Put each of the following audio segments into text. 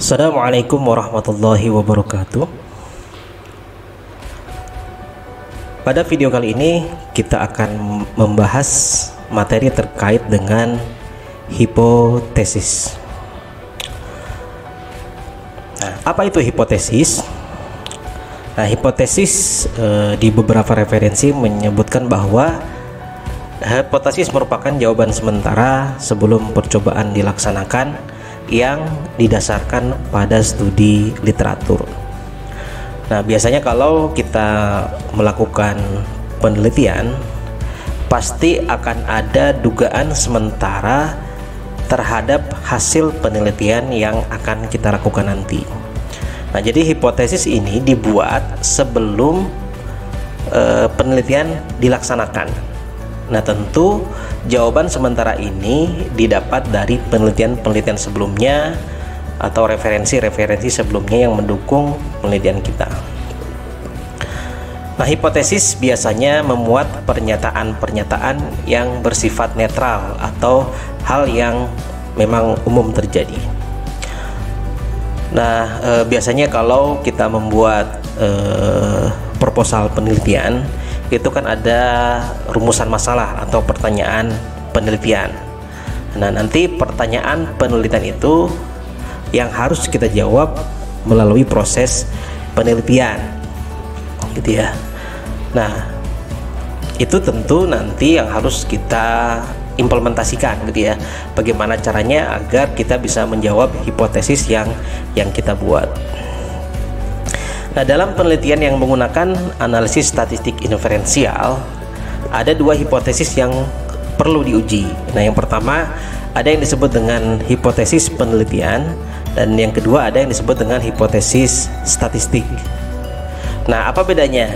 Assalamualaikum warahmatullahi wabarakatuh. Pada video kali ini kita akan membahas materi terkait dengan hipotesis. Nah, apa itu hipotesis? Nah, hipotesis di beberapa referensi menyebutkan bahwa hipotesis merupakan jawaban sementara sebelum percobaan dilaksanakan yang didasarkan pada studi literatur. Nah, biasanya kalau kita melakukan penelitian pasti akan ada dugaan sementara terhadap hasil penelitian yang akan kita lakukan nanti. Nah, jadi hipotesis ini dibuat sebelum penelitian dilaksanakan. Nah, tentu jawaban sementara ini didapat dari penelitian-penelitian sebelumnya atau referensi-referensi sebelumnya yang mendukung penelitian kita. Nah, hipotesis biasanya memuat pernyataan-pernyataan yang bersifat netral atau hal yang memang umum terjadi. Nah, biasanya kalau kita membuat proposal penelitian, itu kan ada rumusan masalah atau pertanyaan penelitian. Nah, nanti pertanyaan penelitian itu yang harus kita jawab melalui proses penelitian, gitu ya. Nah, itu tentu nanti yang harus kita implementasikan, gitu ya. Bagaimana caranya agar kita bisa menjawab hipotesis yang kita buat. Nah, dalam penelitian yang menggunakan analisis statistik inferensial, ada dua hipotesis yang perlu diuji. Nah, yang pertama ada yang disebut dengan hipotesis penelitian, dan yang kedua ada yang disebut dengan hipotesis statistik. Nah, apa bedanya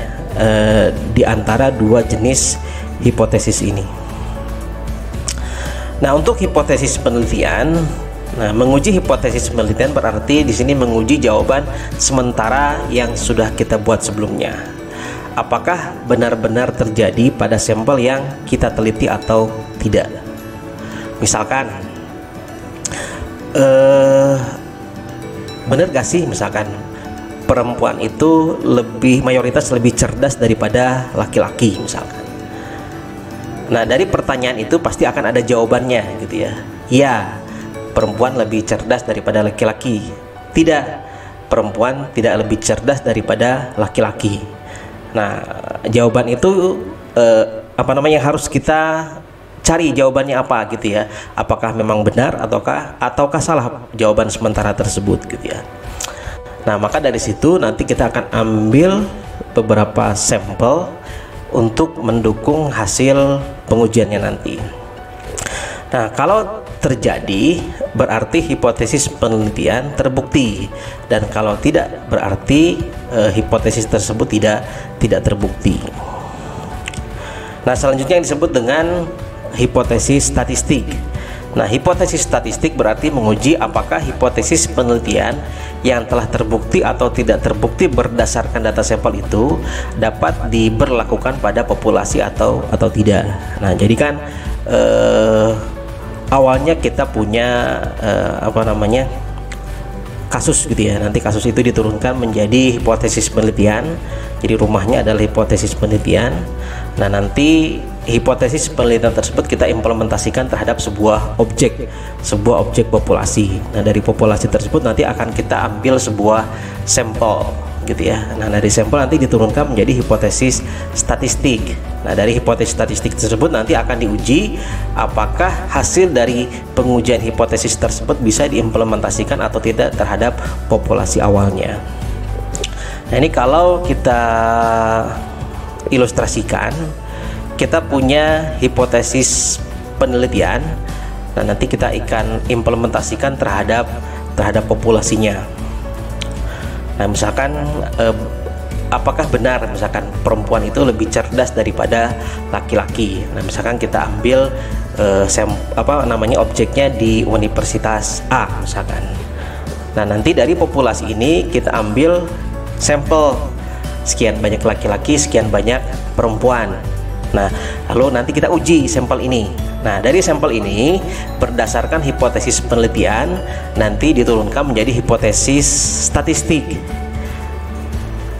di antara dua jenis hipotesis ini? Nah, untuk hipotesis penelitian, menguji hipotesis penelitian berarti di sini menguji jawaban sementara yang sudah kita buat sebelumnya. Apakah benar-benar terjadi pada sampel yang kita teliti atau tidak? Misalkan, benar gak sih misalkan perempuan itu mayoritas lebih cerdas daripada laki-laki misalkan. Nah, dari pertanyaan itu pasti akan ada jawabannya, gitu ya. Iya, perempuan lebih cerdas daripada laki-laki. Tidak, perempuan tidak lebih cerdas daripada laki-laki. Nah, jawaban itu harus kita cari jawabannya apa, gitu ya. Apakah memang benar ataukah salah jawaban sementara tersebut, gitu ya. Nah, maka dari situ nanti kita akan ambil beberapa sampel untuk mendukung hasil pengujiannya nanti. Nah, kalau terjadi berarti hipotesis penelitian terbukti, dan kalau tidak berarti hipotesis tersebut tidak terbukti. Nah, selanjutnya yang disebut dengan hipotesis statistik. Nah, hipotesis statistik berarti menguji apakah hipotesis penelitian yang telah terbukti atau tidak terbukti berdasarkan data sampel itu dapat diberlakukan pada populasi atau tidak. Nah, jadi kan awalnya kita punya kasus, gitu ya. Nanti kasus itu diturunkan menjadi hipotesis penelitian. Jadi rumahnya adalah hipotesis penelitian. Nah, nanti hipotesis penelitian tersebut kita implementasikan terhadap sebuah objek populasi. Nah, dari populasi tersebut nanti akan kita ambil sebuah sampel, gitu ya. Nah, dari sampel nanti diturunkan menjadi hipotesis statistik. Nah, dari hipotesis statistik tersebut nanti akan diuji apakah hasil dari pengujian hipotesis tersebut bisa diimplementasikan atau tidak terhadap populasi awalnya. Nah, ini kalau kita ilustrasikan, kita punya hipotesis penelitian. Nah, nanti kita akan implementasikan terhadap populasinya. Nah, misalkan apakah benar misalkan perempuan itu lebih cerdas daripada laki-laki. Nah, misalkan kita ambil objeknya di Universitas A misalkan. Nah, nanti dari populasi ini kita ambil sampel sekian banyak laki-laki, sekian banyak perempuan. Nah, lalu nanti kita uji sampel ini. Nah, dari sampel ini berdasarkan hipotesis penelitian nanti diturunkan menjadi hipotesis statistik.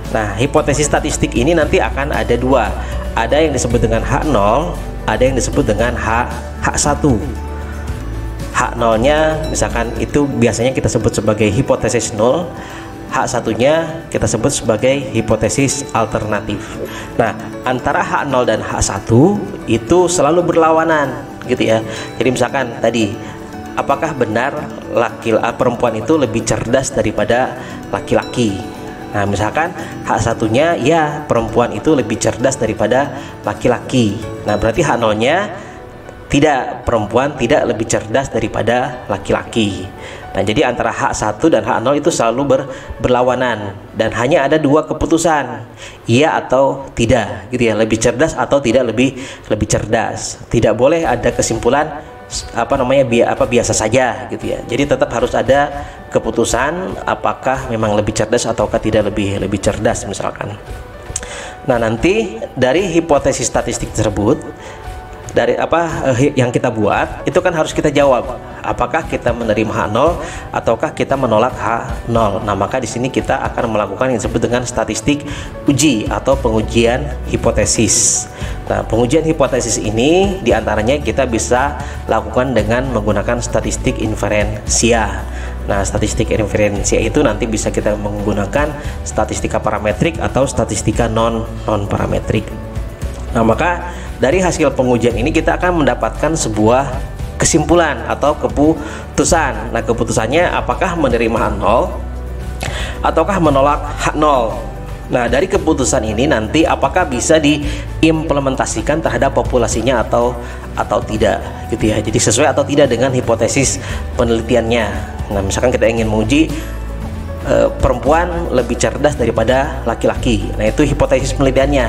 Nah, hipotesis statistik ini nanti akan ada dua. Ada yang disebut dengan H0, ada yang disebut dengan H1. H0-nya misalkan itu biasanya kita sebut sebagai hipotesis nol. H1-nya kita sebut sebagai hipotesis alternatif. Nah, antara H0 dan H1 itu selalu berlawanan gitu ya. Jadi misalkan tadi, apakah benar perempuan itu lebih cerdas daripada laki-laki? Nah, misalkan H1-nya ya, perempuan itu lebih cerdas daripada laki-laki. Nah, berarti H0-nya tidak, perempuan tidak lebih cerdas daripada laki-laki. Nah, jadi antara H1 dan H0 itu selalu berlawanan dan hanya ada dua keputusan, iya atau tidak gitu ya, lebih cerdas atau tidak lebih cerdas. Tidak boleh ada kesimpulan biasa saja gitu ya. Jadi tetap harus ada keputusan apakah memang lebih cerdas ataukah tidak lebih cerdas misalkan. Nah, nanti dari hipotesis statistik tersebut, dari yang kita buat itu kan harus kita jawab apakah kita menerima H0 ataukah kita menolak H0. Nah, maka di sini kita akan melakukan yang disebut dengan statistik uji atau pengujian hipotesis. Nah, pengujian hipotesis ini diantaranya kita bisa lakukan dengan menggunakan statistik inferensia. Nah, statistik inferensia itu nanti bisa kita menggunakan statistika parametrik atau statistika non parametrik. Nah, maka dari hasil pengujian ini kita akan mendapatkan sebuah kesimpulan atau keputusan. Nah, keputusannya apakah menerima H0 ataukah menolak H0. Nah, dari keputusan ini nanti apakah bisa diimplementasikan terhadap populasinya atau tidak gitu ya. Jadi sesuai atau tidak dengan hipotesis penelitiannya. Nah, misalkan kita ingin menguji perempuan lebih cerdas daripada laki-laki. Nah, itu hipotesis penelitiannya.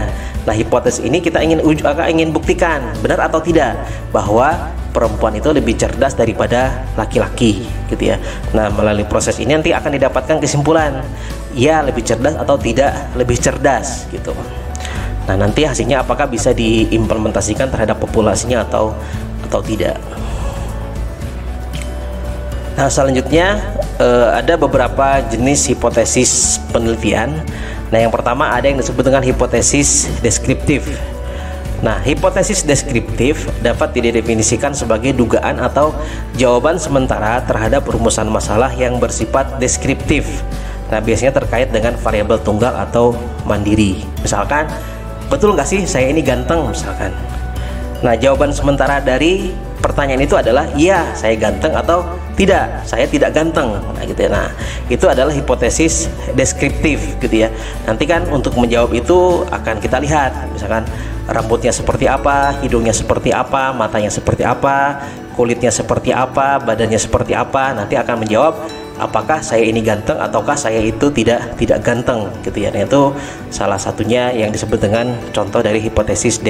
Nah, hipotesis ini kita ingin buktikan benar atau tidak bahwa perempuan itu lebih cerdas daripada laki-laki gitu ya. Nah, melalui proses ini nanti akan didapatkan kesimpulan ya lebih cerdas atau tidak lebih cerdas gitu. Nah, nanti hasilnya apakah bisa diimplementasikan terhadap populasinya atau tidak. Nah, selanjutnya ada beberapa jenis hipotesis penelitian. Nah, yang pertama ada yang disebut dengan hipotesis deskriptif. Nah, hipotesis deskriptif dapat didefinisikan sebagai dugaan atau jawaban sementara terhadap rumusan masalah yang bersifat deskriptif. Nah, biasanya terkait dengan variabel tunggal atau mandiri. Misalkan, betul nggak sih saya ini ganteng misalkan. Nah, jawaban sementara dari pertanyaan itu adalah iya saya ganteng atau tidak saya tidak ganteng. Nah, gitu ya. Nah, itu adalah hipotesis deskriptif gitu ya. Nanti kan untuk menjawab itu akan kita lihat misalkan rambutnya seperti apa, hidungnya seperti apa, matanya seperti apa, kulitnya seperti apa, badannya seperti apa. Nanti akan menjawab apakah saya ini ganteng ataukah saya itu tidak ganteng gitu ya. Nah, itu salah satunya yang disebut dengan contoh dari hipotesis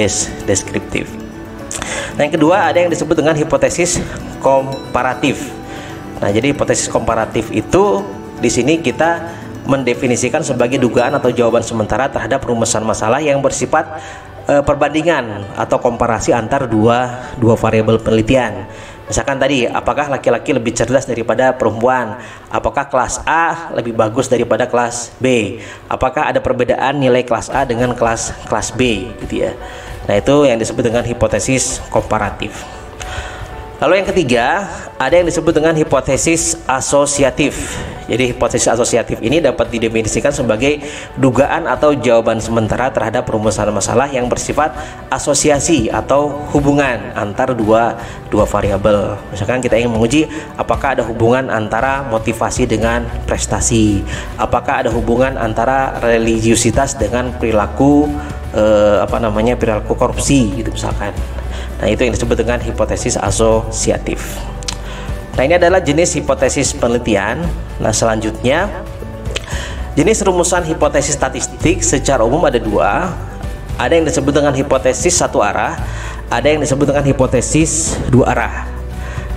deskriptif. Nah, yang kedua ada yang disebut dengan hipotesis komparatif. Nah, jadi hipotesis komparatif itu di sini kita mendefinisikan sebagai dugaan atau jawaban sementara terhadap rumusan masalah yang bersifat perbandingan atau komparasi antar dua variabel penelitian. Misalkan tadi, apakah laki-laki lebih cerdas daripada perempuan? Apakah kelas A lebih bagus daripada kelas B? Apakah ada perbedaan nilai kelas A dengan kelas B gitu ya. Nah, itu yang disebut dengan hipotesis komparatif. Lalu yang ketiga, ada yang disebut dengan hipotesis asosiatif. Jadi hipotesis asosiatif ini dapat didefinisikan sebagai dugaan atau jawaban sementara terhadap rumusan masalah yang bersifat asosiasi atau hubungan antar dua variabel. Misalkan kita ingin menguji apakah ada hubungan antara motivasi dengan prestasi, apakah ada hubungan antara religiusitas dengan perilaku perilaku korupsi gitu misalkan. Nah, itu yang disebut dengan hipotesis asosiatif. Nah, ini adalah jenis hipotesis penelitian. Nah, selanjutnya jenis rumusan hipotesis statistik secara umum ada dua. Ada yang disebut dengan hipotesis satu arah, ada yang disebut dengan hipotesis dua arah.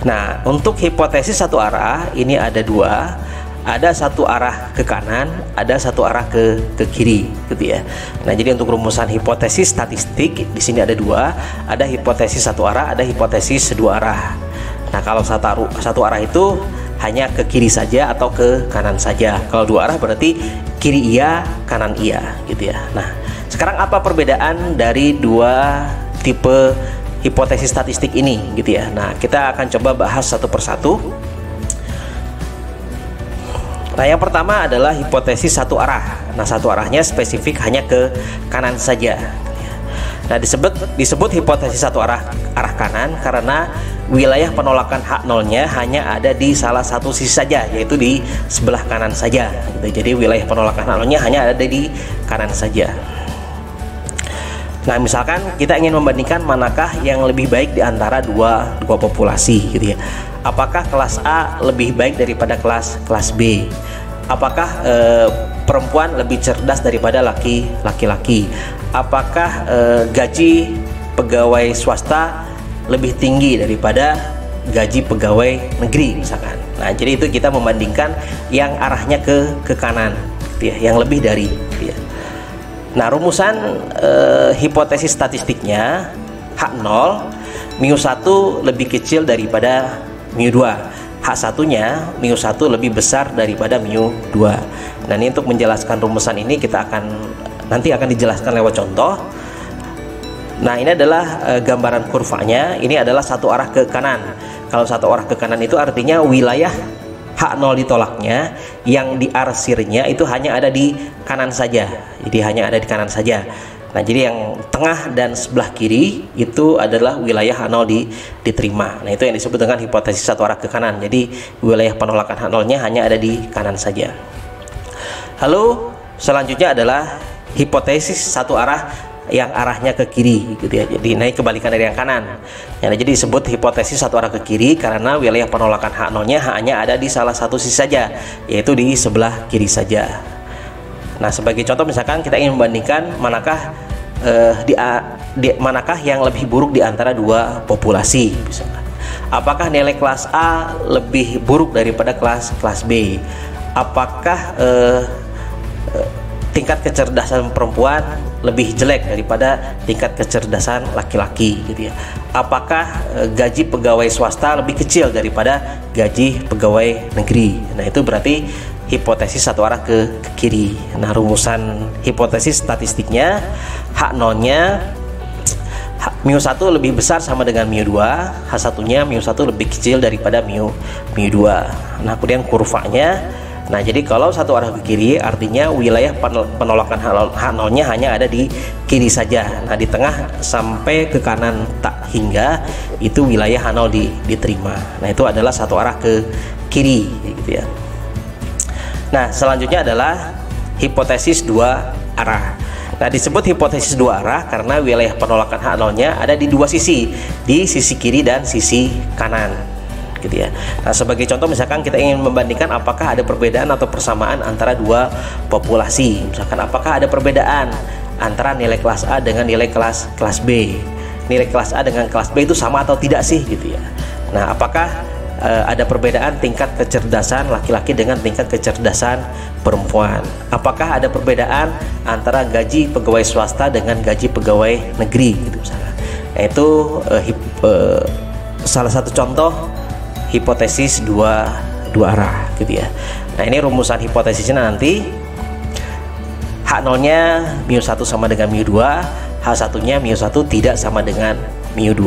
Nah, untuk hipotesis satu arah ini ada dua. ada satu arah ke kanan, ada satu arah ke kiri, gitu ya. Nah, jadi untuk rumusan hipotesis statistik di sini ada dua, ada hipotesis satu arah, ada hipotesis dua arah. Nah, kalau satu arah itu hanya ke kiri saja atau ke kanan saja. Kalau dua arah berarti kiri iya, kanan iya, gitu ya. Nah, sekarang apa perbedaan dari dua tipe hipotesis statistik ini, gitu ya. Nah, kita akan coba bahas satu persatu. Nah, yang pertama adalah hipotesis satu arah. Nah, satu arahnya spesifik hanya ke kanan saja. Nah, disebut hipotesis satu arah kanan karena wilayah penolakan H0-nya hanya ada di salah satu sisi saja, yaitu di sebelah kanan saja. Jadi wilayah penolakan H0-nya hanya ada di kanan saja. Nah, misalkan kita ingin membandingkan manakah yang lebih baik di antara dua populasi, gitu ya. Apakah kelas A lebih baik daripada kelas B? Apakah perempuan lebih cerdas daripada laki-laki? Apakah gaji pegawai swasta lebih tinggi daripada gaji pegawai negeri, misalkan? Nah, jadi itu kita membandingkan yang arahnya ke kanan, gitu ya, yang lebih dari, gitu ya. Nah, rumusan hipotesis statistiknya H0 μ1 lebih kecil daripada μ2, H1-nya μ1 lebih besar daripada μ2. Nah, ini untuk menjelaskan rumusan ini nanti akan dijelaskan lewat contoh. Nah, ini adalah gambaran kurvanya. Ini adalah satu arah ke kanan. Kalau satu arah ke kanan itu artinya wilayah H0 ditolaknya yang diarsirnya itu hanya ada di kanan saja. Jadi hanya ada di kanan saja. Nah, jadi yang tengah dan sebelah kiri itu adalah wilayah H0 diterima. Nah, itu yang disebut dengan hipotesis satu arah ke kanan. Jadi wilayah penolakan H0-nya hanya ada di kanan saja. Lalu selanjutnya adalah hipotesis satu arah yang arahnya ke kiri, gitu ya. Jadi naik kebalikan dari yang kanan. Ya, jadi disebut hipotesis satu arah ke kiri karena wilayah penolakan H0-nya hanya ada di salah satu sisi saja, yaitu di sebelah kiri saja. Nah, sebagai contoh misalkan kita ingin membandingkan manakah manakah yang lebih buruk di antara dua populasi, misalkan. Apakah nilai kelas A lebih buruk daripada kelas B? Apakah tingkat kecerdasan perempuan lebih jelek daripada tingkat kecerdasan laki-laki, gitu ya. Apakah gaji pegawai swasta lebih kecil daripada gaji pegawai negeri? Nah, itu berarti hipotesis satu arah ke kiri. Nah, rumusan hipotesis statistiknya H0-nya μ1 lebih besar sama dengan μ2, H1-nya μ1 lebih kecil daripada μ2. Nah, kemudian kurvanya. Nah, jadi kalau satu arah ke kiri artinya wilayah penolakan H0-nya hanya ada di kiri saja. Nah, di tengah sampai ke kanan tak hingga itu wilayah H0 diterima. Nah, itu adalah satu arah ke kiri, gitu ya. Nah, selanjutnya adalah hipotesis dua arah. Nah, disebut hipotesis dua arah karena wilayah penolakan H0-nya ada di dua sisi, di sisi kiri dan sisi kanan, gitu ya. Nah, sebagai contoh misalkan kita ingin membandingkan apakah ada perbedaan atau persamaan antara dua populasi. Misalkan apakah ada perbedaan antara nilai kelas A dengan nilai kelas B. Nilai kelas A dengan kelas B itu sama atau tidak sih, gitu ya. Nah, apakah ada perbedaan tingkat kecerdasan laki-laki dengan tingkat kecerdasan perempuan? Apakah ada perbedaan antara gaji pegawai swasta dengan gaji pegawai negeri, gitu misalnya. Nah, itu salah satu contoh hipotesis dua arah, gitu ya. Nah, ini rumusan hipotesisnya nanti H0-nya μ1 sama dengan μ2, H1-nya μ1 tidak sama dengan μ2.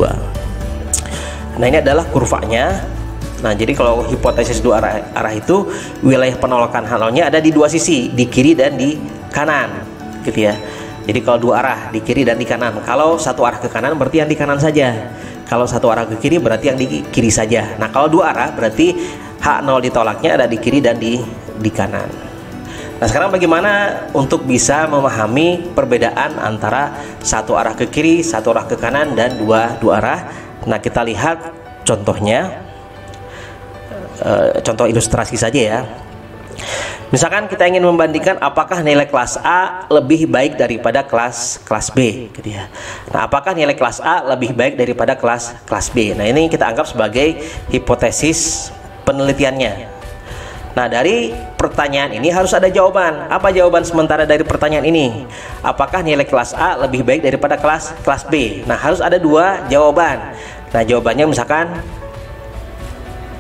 Nah, ini adalah kurvanya. Nah, jadi kalau hipotesis dua arah itu wilayah penolakan H0-nya ada di dua sisi, di kiri dan di kanan, gitu ya. Jadi kalau dua arah, di kiri dan di kanan. Kalau satu arah ke kanan berarti yang di kanan saja. Kalau satu arah ke kiri berarti yang di kiri saja. Nah, kalau dua arah berarti H0 ditolaknya ada di kiri dan di kanan. Nah, sekarang bagaimana untuk bisa memahami perbedaan antara satu arah ke kiri, satu arah ke kanan, dan dua arah? Nah, kita lihat contohnya. Contoh ilustrasi saja ya. Misalkan kita ingin membandingkan apakah nilai kelas A lebih baik daripada kelas B, gitu ya. Nah, apakah nilai kelas A lebih baik daripada kelas B? Nah, ini kita anggap sebagai hipotesis penelitiannya. Nah, dari pertanyaan ini harus ada jawaban. Apa jawaban sementara dari pertanyaan ini? Apakah nilai kelas A lebih baik daripada kelas B? Nah, harus ada dua jawaban. Nah, jawabannya misalkan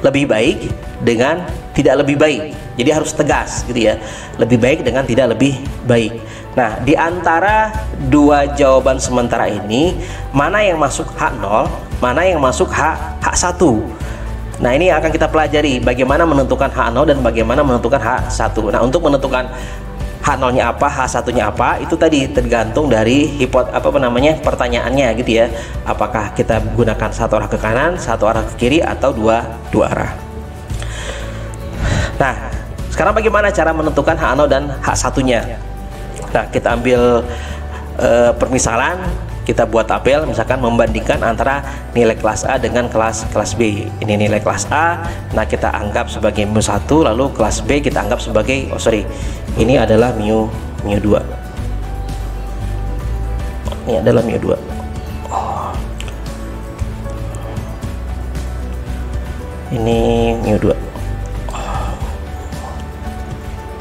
lebih baik dengan tidak lebih baik. Jadi harus tegas gitu ya. Lebih baik dengan tidak lebih baik. Nah, di antara dua jawaban sementara ini, mana yang masuk H0, mana yang masuk H1? Nah, ini akan kita pelajari bagaimana menentukan H0 dan bagaimana menentukan H1. Nah, untuk menentukan H0-nya apa, H1-nya apa, itu tadi tergantung dari pertanyaannya gitu ya. Apakah kita gunakan satu arah ke kanan, satu arah ke kiri, atau dua arah. Nah, sekarang bagaimana cara menentukan H0 dan H1-nya? Nah, kita ambil permisalan. Kita buat tabel, misalkan membandingkan antara nilai kelas A dengan kelas B. Ini nilai kelas A, nah kita anggap sebagai mu1, lalu kelas B kita anggap sebagai, ini adalah mu2. Ini adalah mu2. Ini mu2.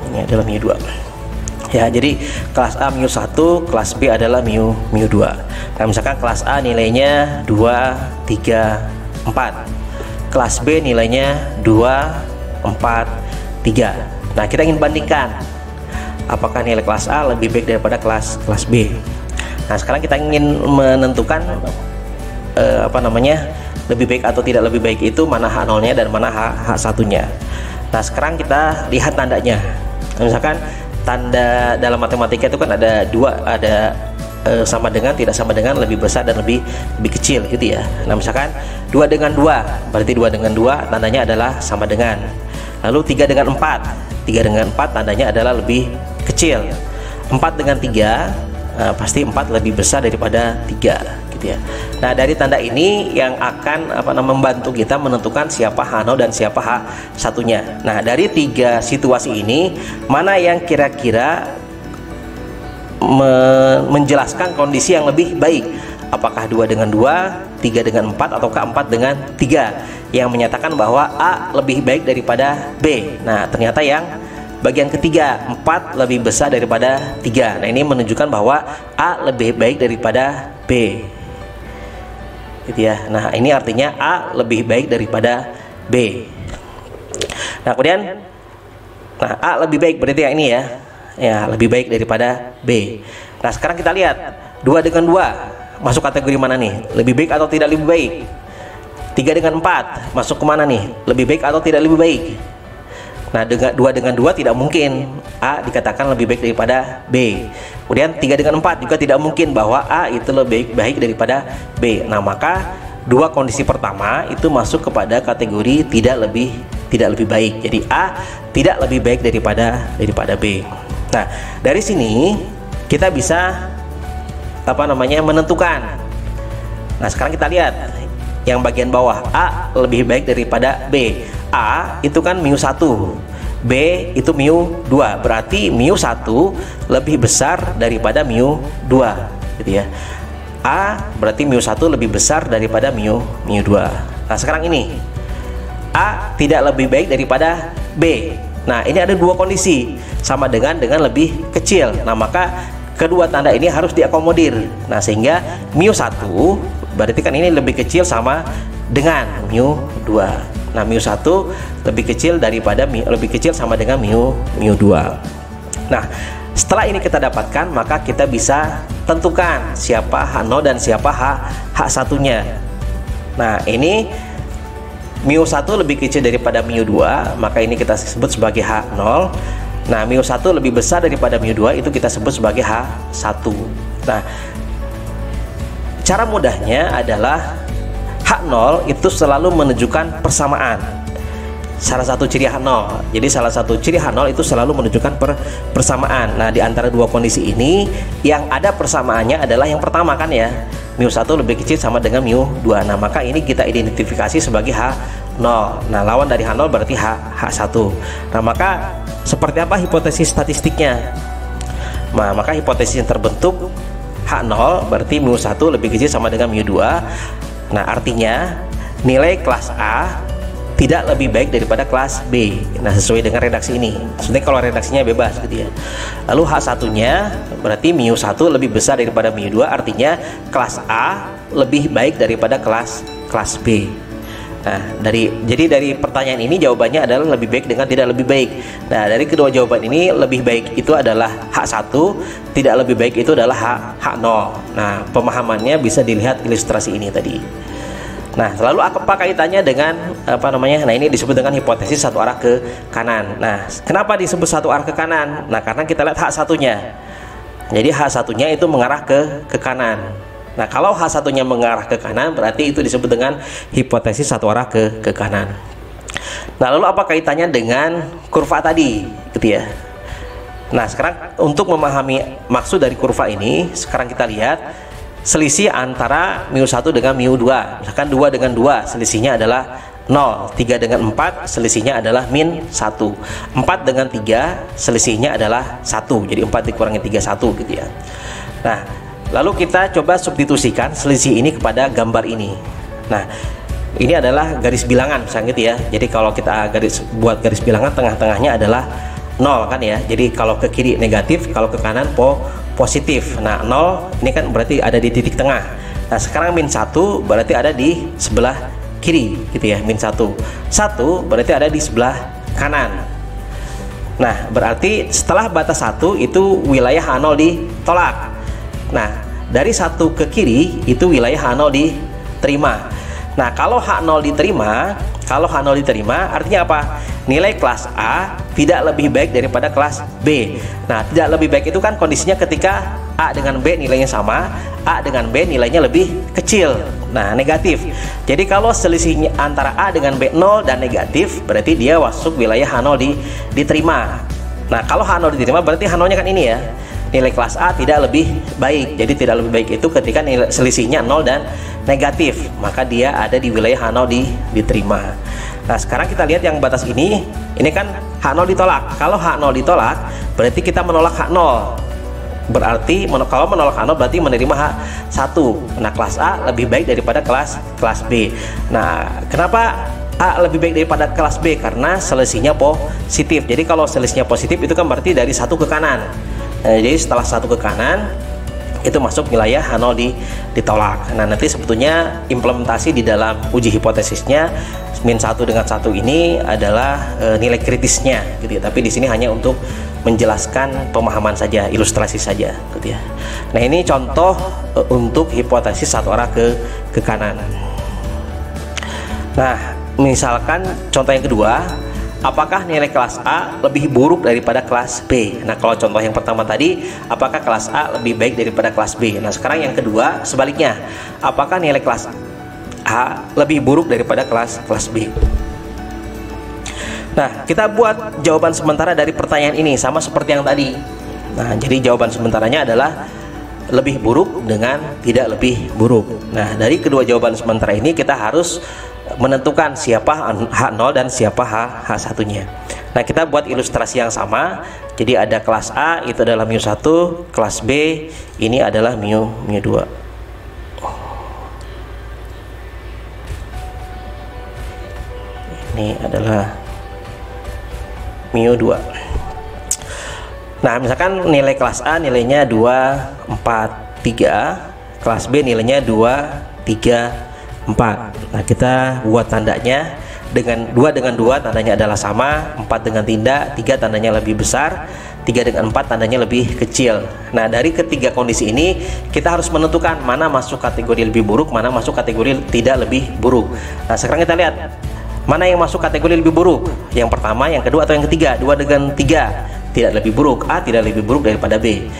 Ini adalah mu2. Ya, jadi kelas A mu1, kelas B adalah mu2. Nah, misalkan kelas A nilainya 2, 3, 4. Kelas B nilainya 2, 4, 3. Nah, kita ingin bandingkan apakah nilai kelas A lebih baik daripada kelas B. Nah, sekarang kita ingin menentukan lebih baik atau tidak lebih baik itu mana H0-nya dan mana H1-nya. Nah, sekarang kita lihat tandanya. Nah, misalkan tanda dalam matematika itu kan ada dua, ada sama dengan, tidak sama dengan, lebih besar dan lebih kecil gitu ya. Nah, misalkan 2 dengan 2, berarti 2 dengan 2 tandanya adalah sama dengan. Lalu 3 dengan 4, 3 dengan 4 tandanya adalah lebih kecil. 4 dengan 3, pasti 4 lebih besar daripada 3 gitu ya. Nah, dari tanda ini yang akan membantu kita menentukan siapa H0 dan siapa H1-nya. Nah, dari 3 situasi ini, mana yang kira-kira menjelaskan kondisi yang lebih baik? Apakah 2 dengan 2, 3 dengan 4, ataukah 4 dengan 3 yang menyatakan bahwa A lebih baik daripada B? Nah, ternyata yang bagian ketiga, 4 lebih besar daripada 3. Nah, ini menunjukkan bahwa A lebih baik daripada B gitu ya. Nah, ini artinya A lebih baik daripada B. Nah, kemudian A lebih baik berarti yang ini ya, lebih baik daripada B. Nah, sekarang kita lihat 2 dengan 2 masuk kategori mana nih? Lebih baik atau tidak lebih baik? 3 dengan 4 masuk ke mana nih? Lebih baik atau tidak lebih baik? Nah, 2 dengan 2 tidak mungkin A dikatakan lebih baik daripada B. Kemudian 3 dengan 4 juga tidak mungkin bahwa A itu lebih baik daripada B. Nah, maka dua kondisi pertama itu masuk kepada kategori tidak lebih baik. Jadi A tidak lebih baik daripada B. Nah, dari sini kita bisa menentukan. Nah, sekarang kita lihat yang bagian bawah, A lebih baik daripada B. A itu kan mu1, B itu mu2, berarti mu1 lebih besar daripada mu2 gitu ya. A berarti mu1 lebih besar daripada mu2. Nah, sekarang ini A tidak lebih baik daripada B. Nah, ini ada dua kondisi, sama dengan lebih kecil. Nah, maka kedua tanda ini harus diakomodir. Nah, sehingga mu1 berarti kan ini lebih kecil sama dengan mu2. Nah, mu1 lebih kecil sama dengan mu2. Nah, setelah ini kita dapatkan, maka kita bisa tentukan siapa H0 dan siapa H1-nya. Nah, ini mu1 lebih kecil daripada mu2, maka ini kita sebut sebagai H0. Nah, mu1 lebih besar daripada mu2, itu kita sebut sebagai H1. Nah, cara mudahnya adalah H0 itu selalu menunjukkan persamaan. Salah satu ciri H0. Jadi salah satu ciri H0 itu selalu menunjukkan persamaan. Nah, di antara dua kondisi ini yang ada persamaannya adalah yang pertama kan ya. mu1 lebih kecil sama dengan mu2. Nah, maka ini kita identifikasi sebagai H0. Nah, lawan dari H0 berarti H1. Nah, maka seperti apa hipotesis statistiknya? Nah, maka hipotesis yang terbentuk H0 berarti mu1 lebih kecil sama dengan mu2. Nah, artinya nilai kelas A tidak lebih baik daripada kelas B. Nah, sesuai dengan redaksi ini. Sebenarnya kalau redaksinya bebas gitu ya. Lalu H1-nya berarti mu1 lebih besar daripada mu2, artinya kelas A lebih baik daripada kelas B. Nah, jadi dari pertanyaan ini jawabannya adalah lebih baik dengan tidak lebih baik. Nah, dari kedua jawaban ini lebih baik itu adalah H1, tidak lebih baik itu adalah H0. Nah, pemahamannya bisa dilihat ilustrasi ini tadi. Nah, lalu apa kaitannya dengan Nah, ini disebut dengan hipotesis satu arah ke kanan. Nah, kenapa disebut satu arah ke kanan? Nah, karena kita lihat H1-nya. Jadi H1-nya itu mengarah ke kanan. Nah, kalau H1-nya mengarah ke kanan, berarti itu disebut dengan hipotesis satu arah ke kanan. Nah, lalu apa kaitannya dengan kurva tadi, gitu ya? Nah, sekarang untuk memahami maksud dari kurva ini, sekarang kita lihat selisih antara mu1 dengan mu2. Misalkan 2 dengan 2 selisihnya adalah 0, 3 dengan 4 selisihnya adalah min 1, 4 dengan 3 selisihnya adalah 1. Jadi 4 dikurangi 3, 1 gitu ya. Nah, lalu kita coba substitusikan selisih ini kepada gambar ini. Nah, ini adalah garis bilangan misalnya gitu ya. Jadi kalau kita buat garis bilangan, tengah-tengahnya adalah 0 kan ya. Jadi kalau ke kiri negatif, kalau ke kanan positif. Nah, 0 ini kan berarti ada di titik tengah. Nah, sekarang min 1 berarti ada di sebelah kiri gitu ya. Min 1 berarti ada di sebelah kanan. Nah, berarti setelah batas 1 itu wilayah H0 ditolak. Nah, dari 1 ke kiri itu wilayah H0 diterima. Nah, kalau H0 diterima artinya apa? Nilai kelas A tidak lebih baik daripada kelas B. Nah, tidak lebih baik itu kan kondisinya ketika A dengan B nilainya sama, A dengan B nilainya lebih kecil. Nah, negatif. Jadi kalau selisihnya antara A dengan B 0 dan negatif, berarti dia masuk wilayah H0 diterima. Nah, kalau H0 diterima berarti H0-nya kan ini ya. Nilai kelas A tidak lebih baik. Jadi tidak lebih baik itu ketika nilai selisihnya 0 dan negatif, maka dia ada di wilayah H0 diterima. Nah, sekarang kita lihat yang batas ini kan H0 ditolak. Kalau H0 ditolak, berarti kita menolak H0. Berarti kalau menolak H0 berarti menerima H1. Nah, kelas A lebih baik daripada kelas B. Nah, kenapa A lebih baik daripada kelas B? Karena selisihnya positif. Jadi kalau selisihnya positif itu kan berarti dari 1 ke kanan. Nah, jadi setelah 1 ke kanan itu masuk wilayah H0 ditolak. Nah, nanti sebetulnya implementasi di dalam uji hipotesisnya min 1 dengan 1 ini adalah nilai kritisnya gitu ya. Tapi di sini hanya untuk menjelaskan pemahaman saja, ilustrasi saja gitu ya. Nah, ini contoh untuk hipotesis satu arah ke kanan. Nah, misalkan contoh yang kedua, apakah nilai kelas A lebih buruk daripada kelas B? Nah, kalau contoh yang pertama tadi, apakah kelas A lebih baik daripada kelas B? Nah, sekarang yang kedua sebaliknya, apakah nilai kelas A lebih buruk daripada kelas B? Nah, kita buat jawaban sementara dari pertanyaan ini sama seperti yang tadi. Nah, jadi jawaban sementaranya adalah lebih buruk dengan tidak lebih buruk. Nah, dari kedua jawaban sementara ini kita harus menentukan siapa H0 dan siapa H1-nya. Nah, kita buat ilustrasi yang sama. Jadi ada kelas A itu adalah mu1, kelas B ini adalah mu2. Ini adalah mu2. Nah, misalkan nilai kelas A nilainya 2, 4, 3, kelas B nilainya 2, 3, 4. Nah, kita buat tandanya dengan 2 dengan 2 tandanya adalah sama, 4 dengan 3 tandanya lebih besar, 3 dengan 4 tandanya lebih kecil. Nah, dari ketiga kondisi ini kita harus menentukan mana masuk kategori lebih buruk, mana masuk kategori tidak lebih buruk. Nah, sekarang kita lihat mana yang masuk kategori lebih buruk, yang pertama, yang kedua, atau yang ketiga. 2 dengan 3 tidak lebih buruk, A tidak lebih buruk daripada B.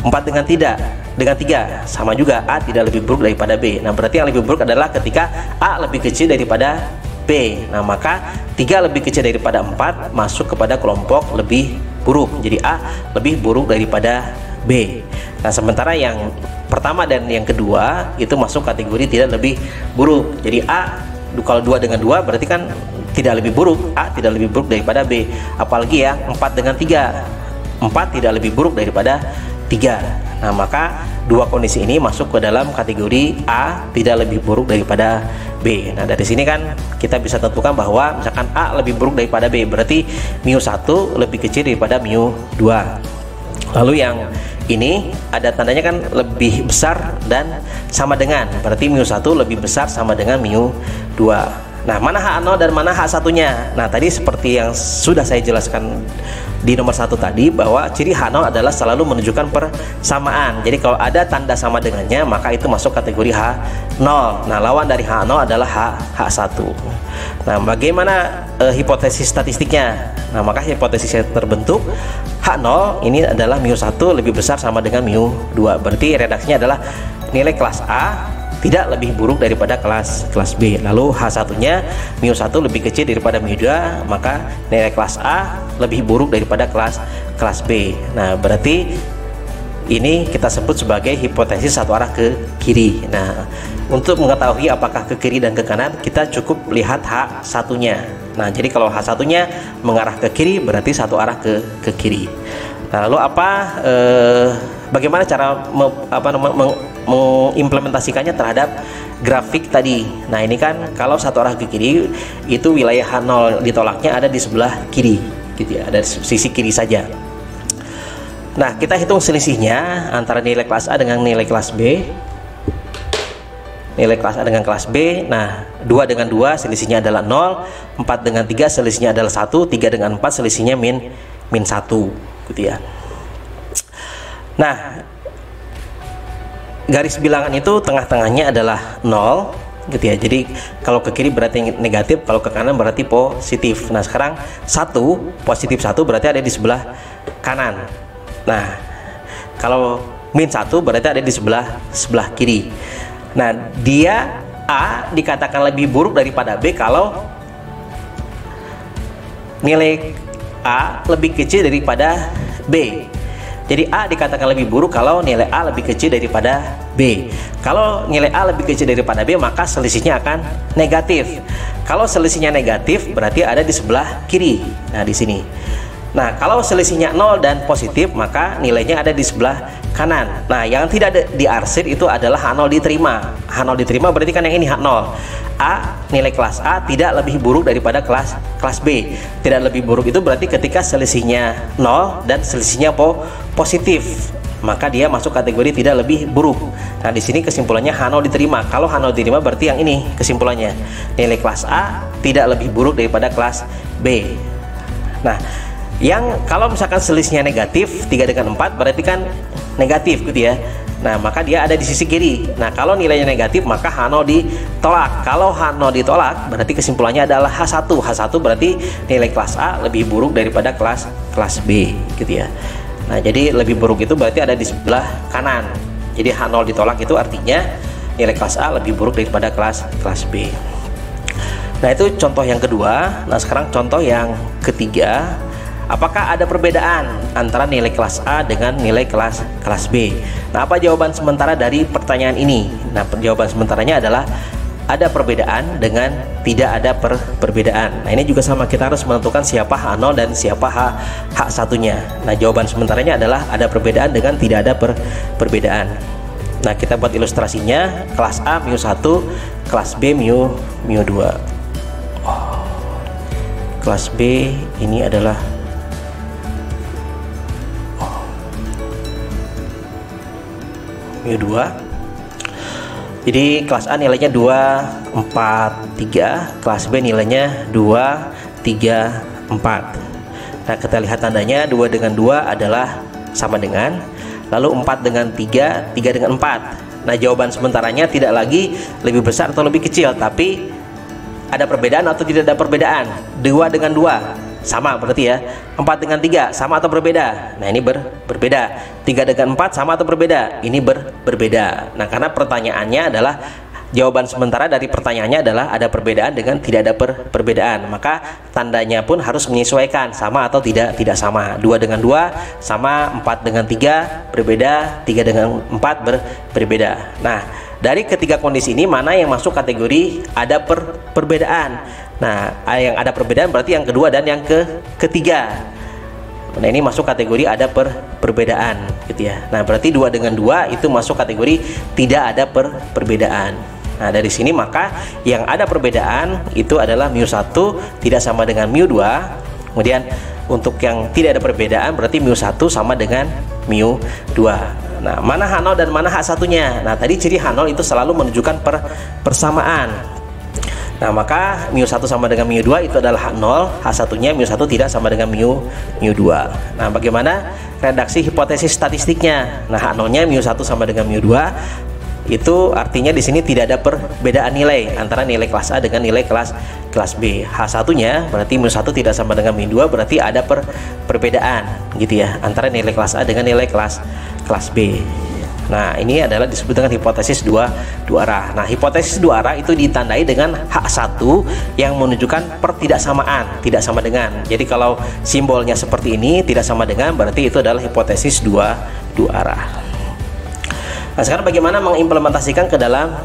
4 dengan 3 sama juga, A tidak lebih buruk daripada B. Nah, berarti yang lebih buruk adalah ketika A lebih kecil daripada B. Nah, maka 3 lebih kecil daripada 4 masuk kepada kelompok lebih buruk. Jadi A lebih buruk daripada B. Nah, sementara yang pertama dan yang kedua itu masuk kategori tidak lebih buruk. Jadi A, kalau 2 dengan 2 berarti kan tidak lebih buruk, A tidak lebih buruk daripada B. Apalagi ya 4 dengan 3, 4 tidak lebih buruk daripada 3. Nah, maka dua kondisi ini masuk ke dalam kategori A tidak lebih buruk daripada B. Nah dari sini kan kita bisa tentukan bahwa misalkan A lebih buruk daripada B, berarti mu1 lebih kecil daripada mu2. Lalu yang ini ada tandanya kan lebih besar dan sama dengan, berarti mu1 lebih besar sama dengan mu2. Nah mana H0 dan mana H1-nya? Nah tadi seperti yang sudah saya jelaskan di nomor 1 tadi, bahwa ciri H0 adalah selalu menunjukkan persamaan. Jadi kalau ada tanda sama dengannya, maka itu masuk kategori H0. Nah lawan dari H0 adalah H1. Nah bagaimana hipotesis statistiknya? Nah maka hipotesis yang terbentuk H0 ini adalah mu1 lebih besar sama dengan mu2. Berarti redaksinya adalah nilai kelas A tidak lebih buruk daripada kelas B. Lalu H1-nya mu1 lebih kecil daripada mu2, maka nilai kelas A lebih buruk daripada kelas B. Nah berarti ini kita sebut sebagai hipotesis satu arah ke kiri. Nah untuk mengetahui apakah ke kiri dan ke kanan, kita cukup lihat H1-nya. Nah jadi kalau H1-nya mengarah ke kiri, berarti satu arah ke kiri. Nah lalu bagaimana cara mengimplementasikannya terhadap grafik tadi? Nah ini kan kalau satu arah ke kiri, itu wilayah H0 ditolaknya ada di sebelah kiri gitu ya, ada di sisi kiri saja. Nah kita hitung selisihnya antara nilai kelas A dengan nilai kelas B. Nilai kelas A dengan kelas B, nah 2 dengan 2 selisihnya adalah 0, 4 dengan 3 selisihnya adalah 1, 3 dengan 4 selisihnya min 1 gitu ya. Nah garis bilangan itu tengah-tengahnya adalah 0 gitu ya. Jadi kalau ke kiri berarti negatif, kalau ke kanan berarti positif. Nah sekarang 1 positif 1 berarti ada di sebelah kanan. Nah kalau min 1 berarti ada di sebelah kiri. Nah dia A dikatakan lebih buruk daripada B kalau nilai A lebih kecil daripada B. Jadi A dikatakan lebih buruk kalau nilai A lebih kecil daripada B. Kalau nilai A lebih kecil daripada B, maka selisihnya akan negatif. Kalau selisihnya negatif, berarti ada di sebelah kiri. Nah, di sini. Nah, kalau selisihnya 0 dan positif, maka nilainya ada di sebelah kanan. Nah, yang tidak diarsir itu adalah H0 diterima. H0 diterima berarti kan yang ini H0. A, nilai kelas A tidak lebih buruk daripada kelas B. Tidak lebih buruk itu berarti ketika selisihnya 0 dan selisihnya positif, maka dia masuk kategori tidak lebih buruk. Nah, di sini kesimpulannya H0 diterima. Kalau H0 diterima berarti yang ini kesimpulannya. Nilai kelas A tidak lebih buruk daripada kelas B. Nah, yang kalau misalkan selisihnya negatif 3 dengan 4 berarti kan negatif gitu ya. Nah maka dia ada di sisi kiri. Nah kalau nilainya negatif maka H0 ditolak. Kalau H0 ditolak berarti kesimpulannya adalah H1. H1 berarti nilai kelas A lebih buruk daripada kelas B gitu ya. Nah jadi lebih buruk itu berarti ada di sebelah kanan. Jadi H0 ditolak itu artinya nilai kelas A lebih buruk daripada kelas B. Nah itu contoh yang kedua. Nah sekarang contoh yang ketiga. Apakah ada perbedaan antara nilai kelas A dengan nilai kelas B? Nah, apa jawaban sementara dari pertanyaan ini? Nah, jawaban sementaranya adalah ada perbedaan dengan tidak ada perbedaan. Nah, ini juga sama, kita harus menentukan siapa H0 dan siapa H1-nya. Nah, jawaban sementaranya adalah ada perbedaan dengan tidak ada perbedaan. Nah, kita buat ilustrasinya, kelas A mu1, kelas B mu2. Kelas B ini adalah mu2. Jadi kelas A nilainya 2, 4, 3, kelas B nilainya 2, 3, 4. Nah kita lihat tandanya 2 dengan 2 adalah sama dengan, lalu 4 dengan 3, 3 dengan 4. Nah jawaban sementaranya tidak lagi lebih besar atau lebih kecil, tapi ada perbedaan atau tidak ada perbedaan. 2 dengan 2 sama berarti ya. 4 dengan 3 sama atau berbeda? Nah ini berbeda. 3 dengan 4 sama atau berbeda? Ini berbeda. Nah karena pertanyaannya adalah, jawaban sementara dari pertanyaannya adalah ada perbedaan dengan tidak ada perbedaan, maka tandanya pun harus menyesuaikan, sama atau tidak sama. 2 dengan 2 sama, 4 dengan 3 berbeda, 3 dengan 4 berbeda. Nah dari ketiga kondisi ini mana yang masuk kategori ada perbedaan? Nah, yang ada perbedaan berarti yang kedua dan yang ketiga. Nah, ini masuk kategori ada perbedaan gitu ya. Nah, berarti 2 dengan 2 itu masuk kategori tidak ada perbedaan. Nah, dari sini maka yang ada perbedaan itu adalah mu1 tidak sama dengan mu2. Kemudian untuk yang tidak ada perbedaan berarti mu1 sama dengan mu2. Nah, mana H0 dan mana H1-nya? Nah, tadi ciri H0 itu selalu menunjukkan persamaan. Nah, maka mu1 sama dengan mu2 itu adalah H0, H1-nya mu1 tidak sama dengan mu2. Nah, bagaimana redaksi hipotesis statistiknya? Nah, H0-nya mu1 sama dengan mu2. Itu artinya di sini tidak ada perbedaan nilai antara nilai kelas A dengan nilai kelas B. H1-nya berarti mu1 tidak sama dengan mu2, berarti ada perbedaan gitu ya antara nilai kelas A dengan nilai kelas B. Nah, ini adalah disebut dengan hipotesis dua arah. Nah, hipotesis dua arah itu ditandai dengan H1 yang menunjukkan pertidaksamaan, tidak sama dengan. Jadi kalau simbolnya seperti ini tidak sama dengan, berarti itu adalah hipotesis dua arah. Nah, sekarang bagaimana mengimplementasikan ke dalam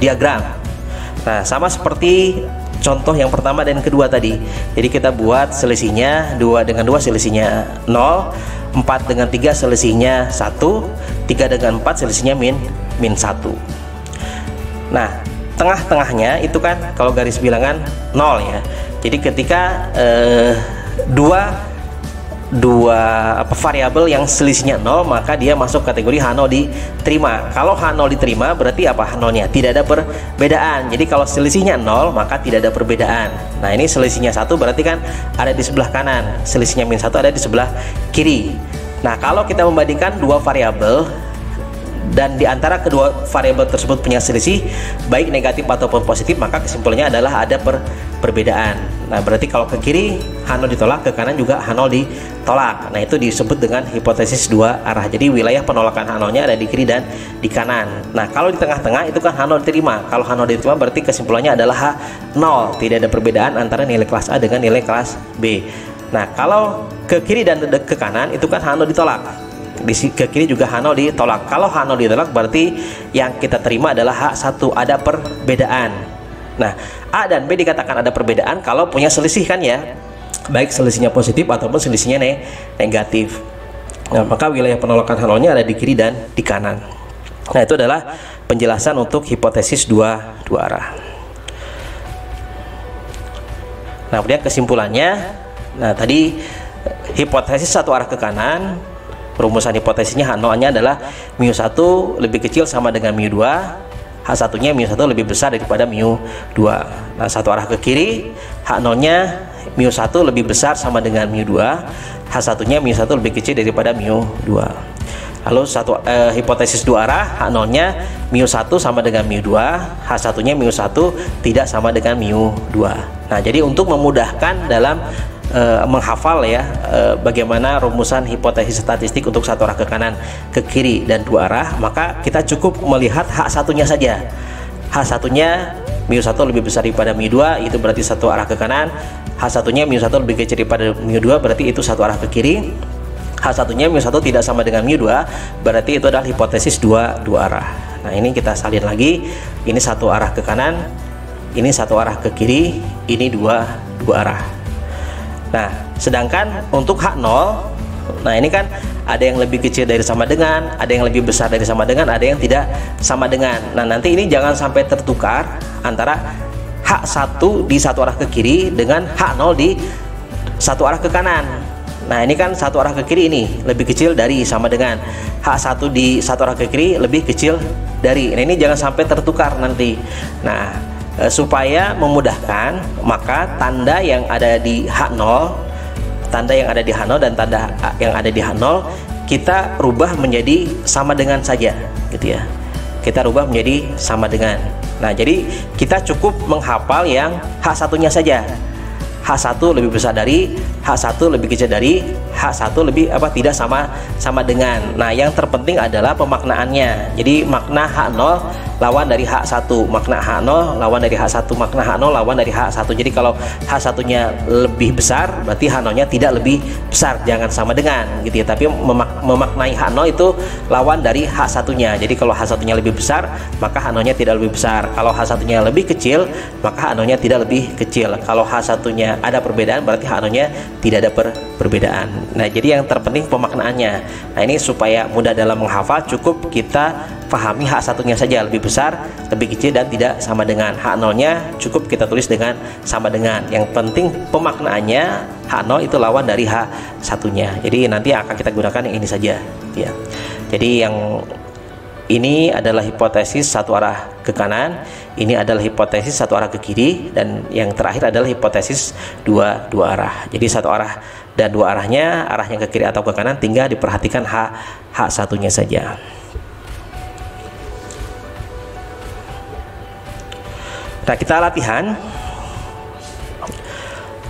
diagram? Nah, sama seperti contoh yang pertama dan kedua tadi. Jadi kita buat selisihnya 2 dengan 2 selisihnya 0, 4 dengan 3 selisihnya 1, 3 dengan 4 selisihnya min 1. Nah, tengah-tengahnya itu kan kalau garis bilangan 0 ya. Jadi ketika dua variabel yang selisihnya 0, maka dia masuk kategori H0 diterima. Kalau H0 diterima berarti apa? H0-nya tidak ada perbedaan. Jadi kalau selisihnya 0 maka tidak ada perbedaan. Nah, ini selisihnya 1 berarti kan ada di sebelah kanan, selisihnya min 1 ada di sebelah kiri. Nah, kalau kita membandingkan dua variabel dan di antara kedua variabel tersebut punya selisih baik negatif ataupun positif, maka kesimpulannya adalah ada perbedaan. Nah, berarti kalau ke kiri H0 ditolak, ke kanan juga H0 ditolak. Nah, itu disebut dengan hipotesis dua arah. Jadi wilayah penolakan H0-nya ada di kiri dan di kanan. Nah, kalau di tengah-tengah itu kan H0 diterima. Kalau H0 diterima berarti kesimpulannya adalah H0, tidak ada perbedaan antara nilai kelas A dengan nilai kelas B. Nah, kalau ke kiri dan ke kanan itu kan H0 ditolak. Ke kiri juga H0 ditolak. Kalau H0 ditolak berarti yang kita terima adalah H1, ada perbedaan. Nah, A dan B dikatakan ada perbedaan kalau punya selisih kan ya, baik selisihnya positif ataupun selisihnya negatif. Nah, maka wilayah penolakan H0-nya ada di kiri dan di kanan. Nah, itu adalah penjelasan untuk hipotesis dua arah. Nah, kemudian kesimpulannya, nah tadi hipotesis satu arah ke kanan, rumusan hipotesisnya H0-nya adalah mu1 lebih kecil sama dengan mu2, H1-nya mu1 lebih besar daripada mu2. Nah, satu arah ke kiri, H0-nya mu1 lebih besar sama dengan mu2, H1-nya mu1 lebih kecil daripada mu2. Lalu hipotesis dua arah, H0-nya mu1 sama dengan mu2, H1-nya mu1 tidak sama dengan mu2. Nah, jadi untuk memudahkan dalam menghafal ya bagaimana rumusan hipotesis statistik untuk satu arah ke kanan, ke kiri dan dua arah, maka kita cukup melihat H1-nya saja. H1-nya mu1 lebih besar daripada mu2, itu berarti satu arah ke kanan. H1-nya mu1 lebih kecil daripada mu2, berarti itu satu arah ke kiri. H1-nya mu1 tidak sama dengan mu2, berarti itu adalah hipotesis dua arah. Nah, ini kita salin lagi, ini satu arah ke kanan, ini satu arah ke kiri, ini dua arah. Nah, sedangkan untuk H0, nah ini kan ada yang lebih kecil dari sama dengan, ada yang lebih besar dari sama dengan, ada yang tidak sama dengan. Nah, nanti ini jangan sampai tertukar antara H1 di satu arah ke kiri dengan H0 di satu arah ke kanan. Nah, ini kan satu arah ke kiri ini lebih kecil dari sama dengan, H1 di satu arah ke kiri lebih kecil dari. Nah, ini jangan sampai tertukar nanti. Nah, supaya memudahkan, maka tanda yang ada di H0, dan tanda yang ada di H0 kita rubah menjadi sama dengan saja gitu ya. Kita rubah menjadi sama dengan. Nah, jadi kita cukup menghafal yang H1-nya saja. H1 lebih besar dari, H1 lebih kecil dari, H1 lebih tidak sama dengan. Nah, yang terpenting adalah pemaknaannya. Jadi makna H0 lawan dari H1, makna H0 lawan dari H1, makna H0 lawan dari H1. Jadi kalau H1-nya lebih besar berarti H0-nya tidak lebih besar, jangan sama dengan gitu ya. Tapi memaknai H0 itu lawan dari H1-nya. Jadi kalau H1-nya lebih besar, maka H0-nya tidak lebih besar. Kalau H1-nya lebih kecil, maka H0-nya tidak lebih kecil. Kalau H1-nya ada perbedaan, berarti H0-nya tidak ada perbedaan. Nah, jadi yang terpenting pemaknaannya. Nah, ini supaya mudah dalam menghafal, cukup kita pahami H1-nya saja, lebih besar, lebih kecil, dan tidak sama dengan. H0-nya cukup kita tulis dengan sama dengan. Yang penting pemaknaannya H0 itu lawan dari H1-nya. Jadi nanti akan kita gunakan yang ini saja ya. Jadi yang ini adalah hipotesis satu arah ke kanan, ini adalah hipotesis satu arah ke kiri, dan yang terakhir adalah hipotesis dua arah. Jadi satu arah dan dua arahnya, arahnya ke kiri atau ke kanan, tinggal diperhatikan H1-nya saja. Nah, kita latihan.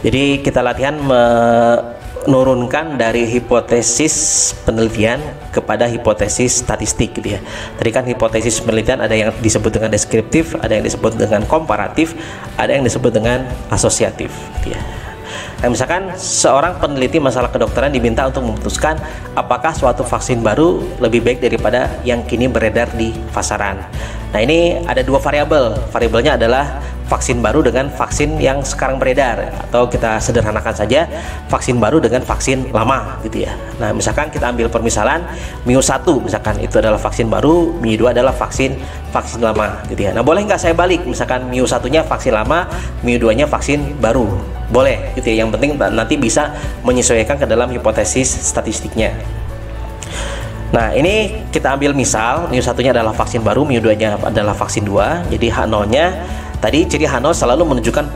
Jadi kita latihan menurunkan dari hipotesis penelitian kepada hipotesis statistik gitu ya. Tadi kan hipotesis penelitian ada yang disebut dengan deskriptif, ada yang disebut dengan komparatif, ada yang disebut dengan asosiatif gitu ya. Nah, misalkan seorang peneliti masalah kedokteran diminta untuk memutuskan apakah suatu vaksin baru lebih baik daripada yang kini beredar di pasaran. Nah, ini ada dua variabel. Variabelnya adalah vaksin baru dengan vaksin yang sekarang beredar, atau kita sederhanakan saja vaksin baru dengan vaksin lama gitu ya. Nah, misalkan kita ambil permisalan Mu1 misalkan itu adalah vaksin baru, Mu2 adalah vaksin lama gitu ya. Nah, boleh nggak saya balik, misalkan Mu1-nya vaksin lama, Mu2-nya vaksin baru? Boleh gitu ya. Yang penting nanti bisa menyesuaikan ke dalam hipotesis statistiknya. Nah, ini kita ambil misal Mu1-nya adalah vaksin baru, Mu2-nya adalah vaksin 2. Jadi H0-nya tadi, ciri H0 selalu menunjukkan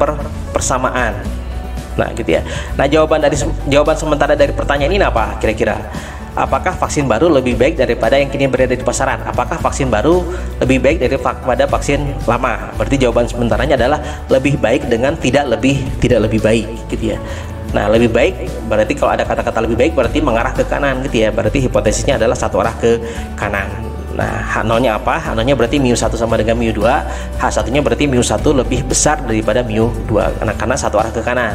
persamaan. Nah, gitu ya. Nah, jawaban sementara dari pertanyaan ini apa kira-kira? Apakah vaksin baru lebih baik daripada yang kini beredar di pasaran? Apakah vaksin baru lebih baik daripada vaksin lama? Berarti jawaban sementaranya adalah lebih baik dengan tidak lebih baik gitu ya. Nah, lebih baik berarti kalau ada kata-kata lebih baik berarti mengarah ke kanan gitu ya. Berarti hipotesisnya adalah satu arah ke kanan. Nah, H0-nya apa? H0-nya berarti Mu1 sama dengan Mu2. H1-nya berarti Mu1 lebih besar daripada Mu2 karena satu arah ke kanan.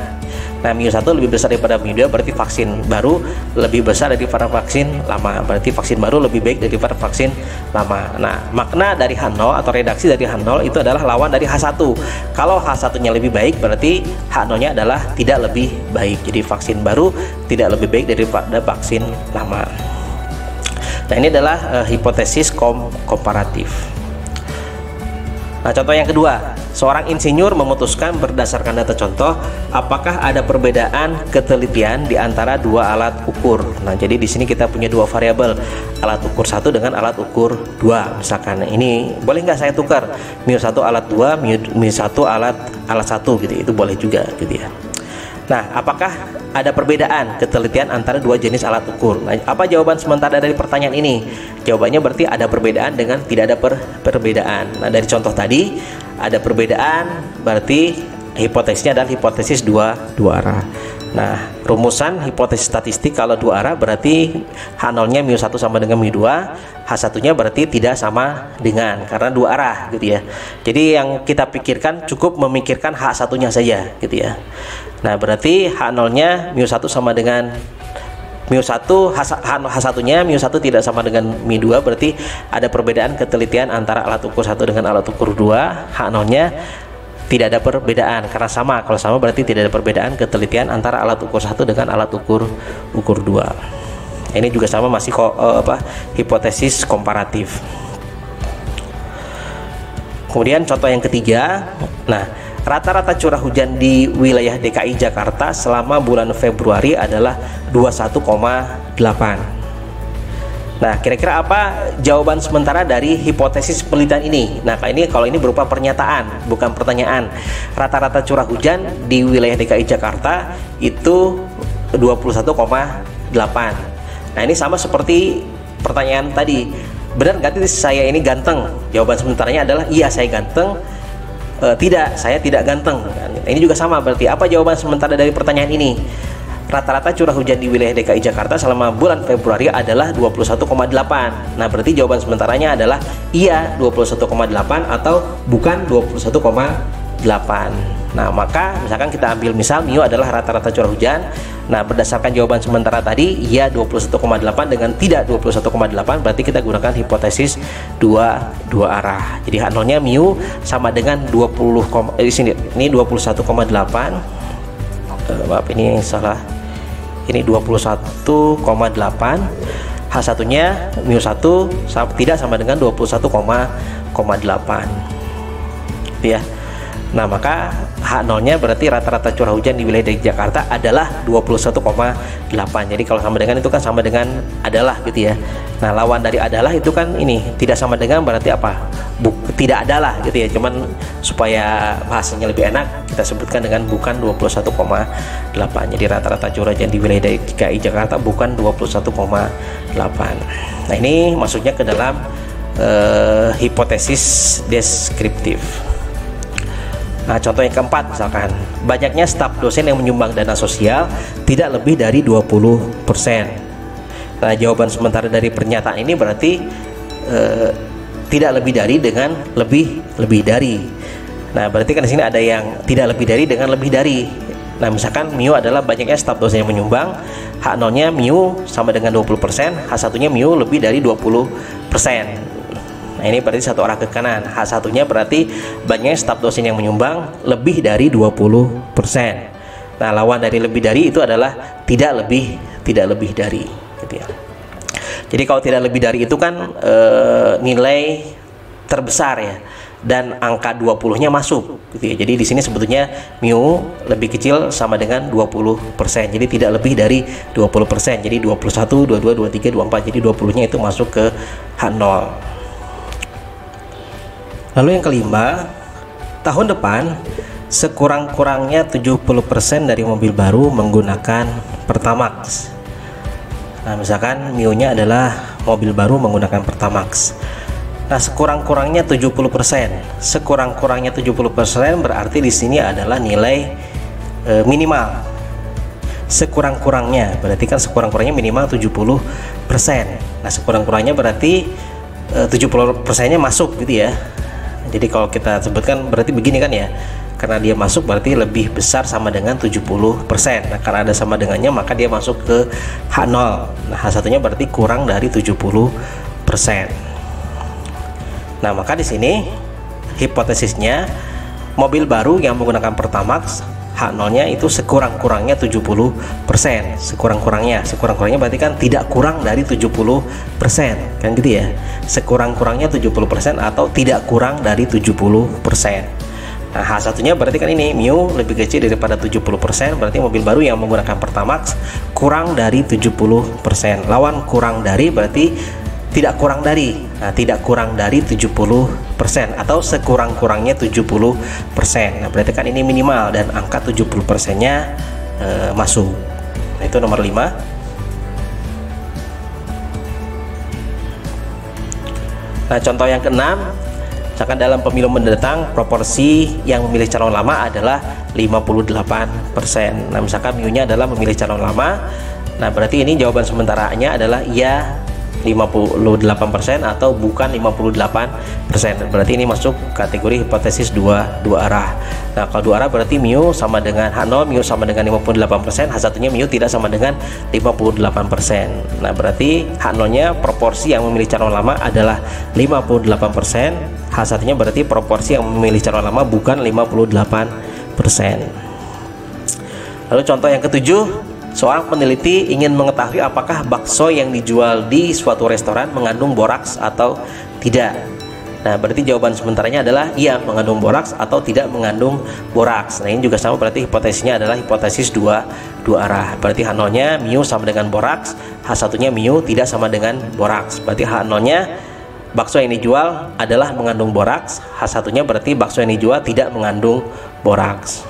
Nah, Mu1 lebih besar daripada Mu2 berarti vaksin baru lebih besar daripada vaksin lama. Berarti vaksin baru lebih baik daripada vaksin lama. Nah, makna dari H0 atau redaksi dari H0 itu adalah lawan dari H1. Kalau H1-nya lebih baik berarti H0-nya adalah tidak lebih baik. Jadi vaksin baru tidak lebih baik daripada vaksin lama. Nah, ini adalah hipotesis komparatif. Nah, contoh yang kedua, seorang insinyur memutuskan berdasarkan data contoh apakah ada perbedaan ketelitian di antara dua alat ukur. Nah, jadi di sini kita punya dua variabel, alat ukur 1 dengan alat ukur 2. Misalkan ini boleh nggak saya tukar Mu1 alat 2, Mu1 alat 1 gitu. Itu boleh juga gitu ya. Nah, apakah ada perbedaan ketelitian antara dua jenis alat ukur? Nah, apa jawaban sementara dari pertanyaan ini? Jawabannya berarti ada perbedaan dengan tidak ada perbedaan. Nah, dari contoh tadi ada perbedaan berarti hipotesisnya adalah hipotesis dua arah. Nah, rumusan hipotesis statistik kalau dua arah berarti H0-nya Mu1 sama dengan Mu2, H1-nya berarti tidak sama dengan karena dua arah gitu ya. Jadi yang kita pikirkan cukup memikirkan H1-nya saja gitu ya. Nah, berarti H0-nya Mu1 sama dengan Mu1, H1-nya Mu1 tidak sama dengan Mu2, berarti ada perbedaan ketelitian antara alat ukur 1 dengan alat ukur 2. H0-nya tidak ada perbedaan karena sama. Kalau sama berarti tidak ada perbedaan ketelitian antara alat ukur 1 dengan alat ukur 2. Ini juga sama, masih hipotesis komparatif. Kemudian contoh yang ketiga. Nah, rata-rata curah hujan di wilayah DKI Jakarta selama bulan Februari adalah 21,8. Nah, kira-kira apa jawaban sementara dari hipotesis penelitian ini? Nah, ini kalau ini berupa pernyataan, bukan pertanyaan. Rata-rata curah hujan di wilayah DKI Jakarta itu 21,8. Nah, ini sama seperti pertanyaan tadi. Benar nggak sih saya ini ganteng? Jawaban sementaranya adalah iya, saya ganteng. Tidak, saya tidak ganteng. Ini juga sama berarti. Apa jawaban sementara dari pertanyaan ini? Rata-rata curah hujan di wilayah DKI Jakarta selama bulan Februari adalah 21,8. Nah, berarti jawaban sementaranya adalah iya 21,8 atau bukan 21,8. Nah, maka misalkan kita ambil misal Mu adalah rata-rata curah hujan. Nah, berdasarkan jawaban sementara tadi iya 21,8 dengan tidak 21,8, berarti kita gunakan hipotesis dua arah. Jadi H0-nya Mu sama dengan 20, di sini ini 21,8. Maaf, ini salah. Ini 21,8. H1-nya μ1 tidak sama dengan 21,8 ya. Nah, maka H0-nya berarti rata-rata curah hujan di wilayah DKI Jakarta adalah 21,8. Jadi kalau sama dengan itu kan sama dengan adalah gitu ya. Nah, lawan dari adalah itu kan ini tidak sama dengan berarti apa? Tidak adalah gitu ya. Cuman supaya bahasanya lebih enak kita sebutkan dengan bukan 21,8. Jadi rata-rata curah hujan di wilayah DKI Jakarta bukan 21,8. Nah, ini masuknya ke dalam hipotesis deskriptif. Nah, contoh yang keempat misalkan, banyaknya staf dosen yang menyumbang dana sosial tidak lebih dari 20%. Nah, jawaban sementara dari pernyataan ini berarti tidak lebih dari dengan lebih dari. Nah, berarti kan di sini ada yang tidak lebih dari dengan lebih dari. Nah, misalkan mu adalah banyaknya staf dosen yang menyumbang, H0-nya mu sama dengan 20%, H1-nya mu lebih dari 20%. Nah, ini berarti satu arah ke kanan. H1-nya berarti banyaknya staf dosen yang menyumbang lebih dari 20%. Nah, lawan dari lebih dari itu adalah tidak lebih dari gitu ya. Jadi kalau tidak lebih dari itu kan nilai terbesar ya, dan angka 20-nya masuk gitu ya. Jadi di sini sebetulnya mu lebih kecil sama dengan 20%. Jadi tidak lebih dari 20%. Jadi 21, 22, 23, 24. Jadi 20-nya itu masuk ke H0. Lalu yang kelima, tahun depan sekurang-kurangnya 70% dari mobil baru menggunakan Pertamax. Nah, misalkan mu-nya adalah mobil baru menggunakan Pertamax. Nah, sekurang-kurangnya 70%. Sekurang-kurangnya 70% berarti di sini adalah nilai minimal. Sekurang-kurangnya berarti kan sekurang-kurangnya minimal 70%. Nah, sekurang-kurangnya berarti 70%-nya masuk gitu ya. Jadi kalau kita sebutkan berarti begini kan ya, karena dia masuk berarti lebih besar sama dengan 70%. Nah, karena ada sama dengannya maka dia masuk ke H0. Nah, H1-nya berarti kurang dari 70%. Nah, maka di sini hipotesisnya mobil baru yang menggunakan Pertamax H0-nya itu sekurang-kurangnya 70%. Sekurang-kurangnya berarti kan tidak kurang dari 70%, kan gitu ya. Sekurang-kurangnya 70% atau tidak kurang dari 70%. Nah, H1-nya berarti kan ini mu lebih kecil daripada 70%, berarti mobil baru yang menggunakan Pertamax kurang dari 70%. Lawan kurang dari berarti tidak kurang dari. Nah, tidak kurang dari 70% atau sekurang-kurangnya 70%. Nah, berarti kan ini minimal dan angka 70%-nya masuk. Nah, itu nomor 5. Nah, contoh yang keenam, misalkan dalam pemilu mendatang proporsi yang memilih calon lama adalah 58%. Nah, misalkan mu-nya adalah memilih calon lama. Nah, berarti ini jawaban sementaranya adalah iya 58% atau bukan 58%. Berarti ini masuk kategori hipotesis dua arah. Nah, kalau dua arah berarti mu sama dengan H0, mu sama dengan 58%, H1-nya mu tidak sama dengan 58%. Nah, berarti H0-nya proporsi yang memilih calon lama adalah 58%, H1-nya berarti proporsi yang memilih calon lama bukan 58%. Lalu contoh yang ketujuh, seorang peneliti ingin mengetahui apakah bakso yang dijual di suatu restoran mengandung boraks atau tidak. Nah, berarti jawaban sementaranya adalah iya mengandung boraks atau tidak mengandung boraks. Nah, ini juga sama, berarti hipotesisnya adalah hipotesis dua arah. Berarti H0-nya mu sama dengan boraks, H1-nya mu tidak sama dengan boraks. Berarti H0-nya bakso yang dijual adalah mengandung boraks, H1-nya berarti bakso yang dijual tidak mengandung boraks.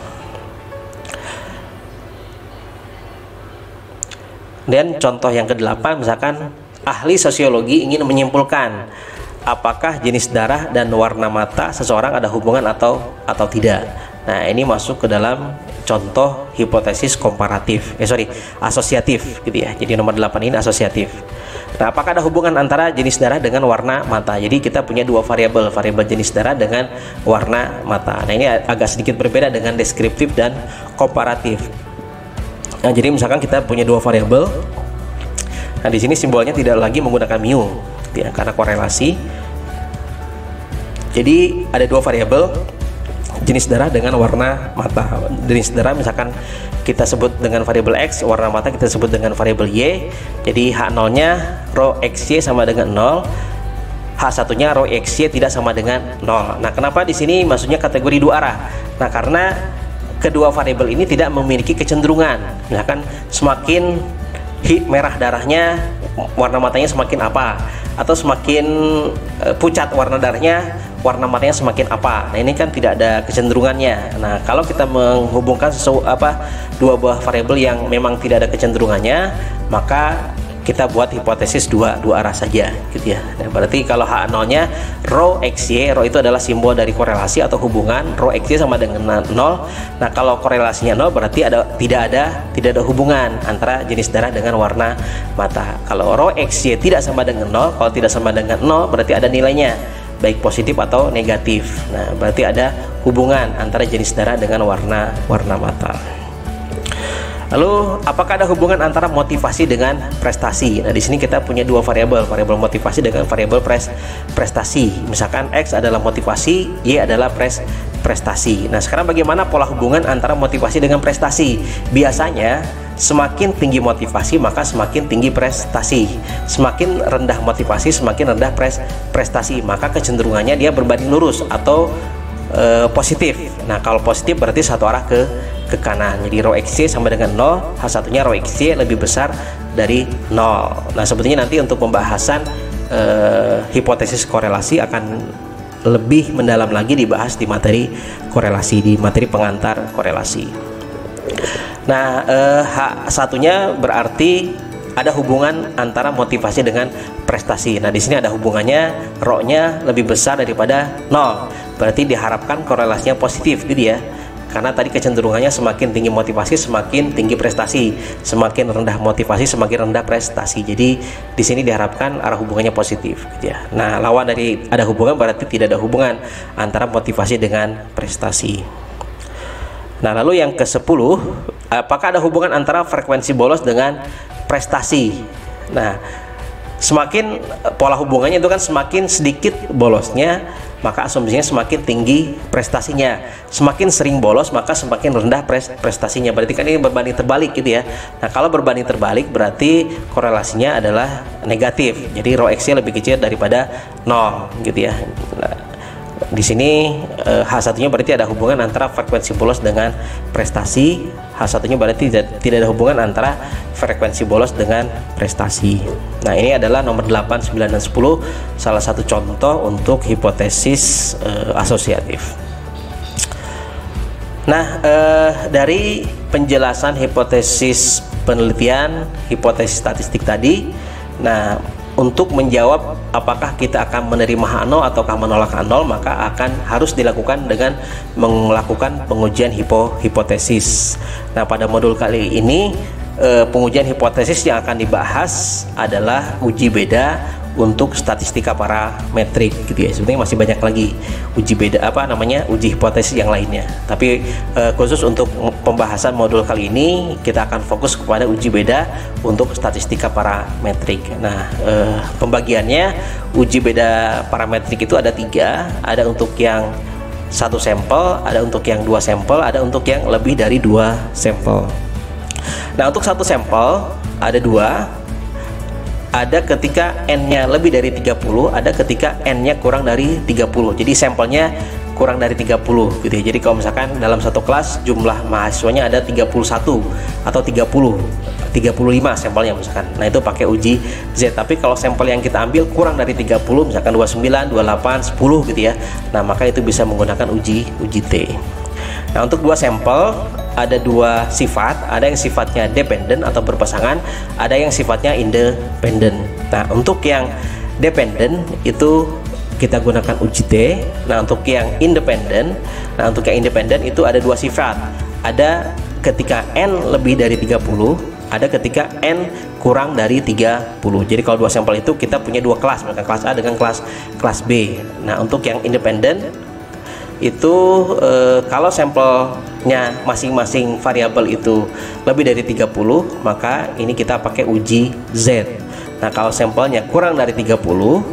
Dan contoh yang ke-8, misalkan ahli sosiologi ingin menyimpulkan apakah jenis darah dan warna mata seseorang ada hubungan atau tidak. Nah, ini masuk ke dalam contoh hipotesis asosiatif gitu ya. Jadi nomor 8 ini asosiatif. Nah, apakah ada hubungan antara jenis darah dengan warna mata? Jadi kita punya dua variabel jenis darah dengan warna mata. Nah, ini agak sedikit berbeda dengan deskriptif dan komparatif. Nah, jadi misalkan kita punya dua variabel. Nah, di sini simbolnya tidak lagi menggunakan mu, ya, karena korelasi. Jadi ada dua variabel. jenis darah dengan warna mata. Jenis darah misalkan kita sebut dengan variabel X, warna mata kita sebut dengan variabel Y. Jadi H0 nya rho XY sama dengan 0, H1 nya rho XY tidak sama dengan 0. Nah, kenapa di sini maksudnya kategori dua arah? Nah, karena kedua variabel ini tidak memiliki kecenderungan. Misalkan semakin merah darahnya, warna matanya semakin apa, atau semakin pucat warna darahnya, warna matanya semakin apa. Nah, ini kan tidak ada kecenderungannya. Nah, kalau kita menghubungkan dua buah variabel yang memang tidak ada kecenderungannya, maka kita buat hipotesis dua arah saja gitu ya. Nah, berarti kalau H0 nya rho XY, rho itu adalah simbol dari korelasi atau hubungan, rho XY sama dengan 0. Nah, kalau korelasinya 0 berarti tidak ada hubungan antara jenis darah dengan warna mata. Kalau rho XY tidak sama dengan 0, kalau tidak sama dengan 0 berarti ada nilainya, baik positif atau negatif. Nah, berarti ada hubungan antara jenis darah dengan warna mata. Lalu, apakah ada hubungan antara motivasi dengan prestasi? Nah, di sini kita punya dua variabel motivasi dengan variabel prestasi. Misalkan X adalah motivasi, Y adalah prestasi. Nah, sekarang bagaimana pola hubungan antara motivasi dengan prestasi? Biasanya semakin tinggi motivasi maka semakin tinggi prestasi. Semakin rendah motivasi semakin rendah prestasi. Maka kecenderungannya dia berbanding lurus atau positif. Nah, kalau positif berarti satu arah ke kanan. Jadi rho XY sama dengan 0, H1 nya rho XY lebih besar dari 0. Nah, sebetulnya nanti untuk pembahasan hipotesis korelasi akan lebih mendalam lagi dibahas di materi korelasi, di materi pengantar korelasi. Nah, H1 nya berarti ada hubungan antara motivasi dengan prestasi. Nah, di sini ada hubungannya, rho nya lebih besar daripada 0. Berarti diharapkan korelasinya positif gitu ya. Karena tadi kecenderungannya semakin tinggi motivasi semakin tinggi prestasi, semakin rendah motivasi semakin rendah prestasi. Jadi di sini diharapkan arah hubungannya positif gitu ya. Nah, lawan dari ada hubungan berarti tidak ada hubungan antara motivasi dengan prestasi. Nah, lalu yang ke-10, apakah ada hubungan antara frekuensi bolos dengan prestasi? Nah, semakin pola hubungannya itu kan semakin sedikit bolosnya, maka asumsinya semakin tinggi prestasinya. Semakin sering bolos maka semakin rendah prestasinya. Berarti kan ini berbanding terbalik gitu ya. Nah, kalau berbanding terbalik berarti korelasinya adalah negatif. Jadi rho XY lebih kecil daripada 0 gitu ya. Nah, di sini H1 nya berarti ada hubungan antara frekuensi bolos dengan prestasi. H1 nya berarti tidak ada hubungan antara frekuensi bolos dengan prestasi. Nah, ini adalah nomor 8, 9, dan 10 salah satu contoh untuk hipotesis asosiatif. Nah, dari penjelasan hipotesis penelitian, hipotesis statistik tadi, nah, untuk menjawab apakah kita akan menerima H0 ataukah menolak H0, maka harus dilakukan dengan melakukan pengujian hipotesis. Nah, pada modul kali ini pengujian hipotesis yang akan dibahas adalah uji beda untuk statistika parametrik gitu ya. Sebenarnya masih banyak lagi uji beda uji hipotesis yang lainnya. Tapi khusus untuk pembahasan modul kali ini kita akan fokus kepada uji beda untuk statistika parametrik. Nah, pembagiannya uji beda parametrik itu ada 3, ada untuk yang 1 sampel, ada untuk yang 2 sampel, ada untuk yang lebih dari 2 sampel. Nah, untuk 1 sampel ada 2. Ada ketika N-nya lebih dari 30, ada ketika N-nya kurang dari 30. Jadi sampelnya kurang dari 30 gitu ya. Jadi kalau misalkan dalam satu kelas jumlah mahasiswanya ada 31 atau 35 sampelnya misalkan. Nah, itu pakai uji Z. Tapi kalau sampel yang kita ambil kurang dari 30, misalkan 29, 28, 10 gitu ya. Nah, maka itu bisa menggunakan uji T. Nah, untuk 2 sampel ada 2 sifat, ada yang sifatnya dependen atau berpasangan, ada yang sifatnya independen. Nah, untuk yang dependen itu kita gunakan uji T. Nah, untuk yang independen, itu ada 2 sifat. Ada ketika N lebih dari 30, ada ketika N kurang dari 30. Jadi kalau 2 sampel itu kita punya 2 kelas, misalkan kelas A dengan kelas B. Nah, untuk yang independen itu kalau sampelnya masing-masing variabel itu lebih dari 30, maka ini kita pakai uji Z. Nah, kalau sampelnya kurang dari 30,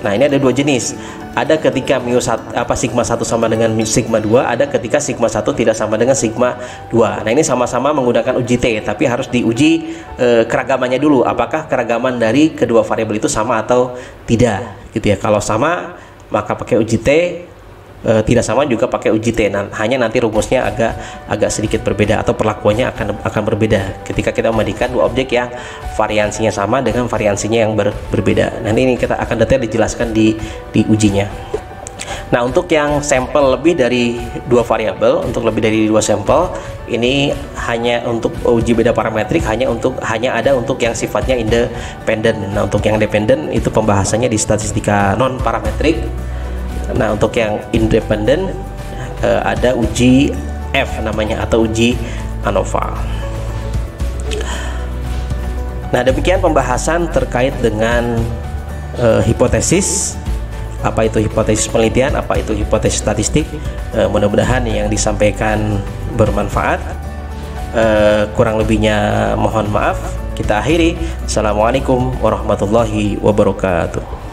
nah ini ada 2 jenis. ada ketika sigma 1 sama dengan sigma 2, ada ketika sigma 1 tidak sama dengan sigma 2. Nah, ini sama-sama menggunakan uji T, tapi harus diuji keragamannya dulu. Apakah keragaman dari kedua variabel itu sama atau tidak, gitu ya. Kalau sama, maka pakai uji T. Tidak sama juga pakai uji T. Hanya nanti rumusnya agak sedikit berbeda, atau perlakuannya akan berbeda ketika kita membandingkan dua objek yang variansinya sama dengan variansinya yang berbeda. Nanti ini kita akan detail dijelaskan di ujinya. Nah, untuk yang sampel lebih dari dua variabel, untuk lebih dari dua sampel, ini hanya untuk uji beda parametrik, hanya ada untuk yang sifatnya independen. Nah, untuk yang dependen itu pembahasannya di statistika non parametrik. Nah, untuk yang independen ada uji F namanya, atau uji ANOVA. Nah, demikian pembahasan terkait dengan hipotesis. Apa itu hipotesis penelitian, apa itu hipotesis statistik. Mudah-mudahan yang disampaikan bermanfaat. Kurang lebihnya mohon maaf. Kita akhiri. Assalamualaikum warahmatullahi wabarakatuh.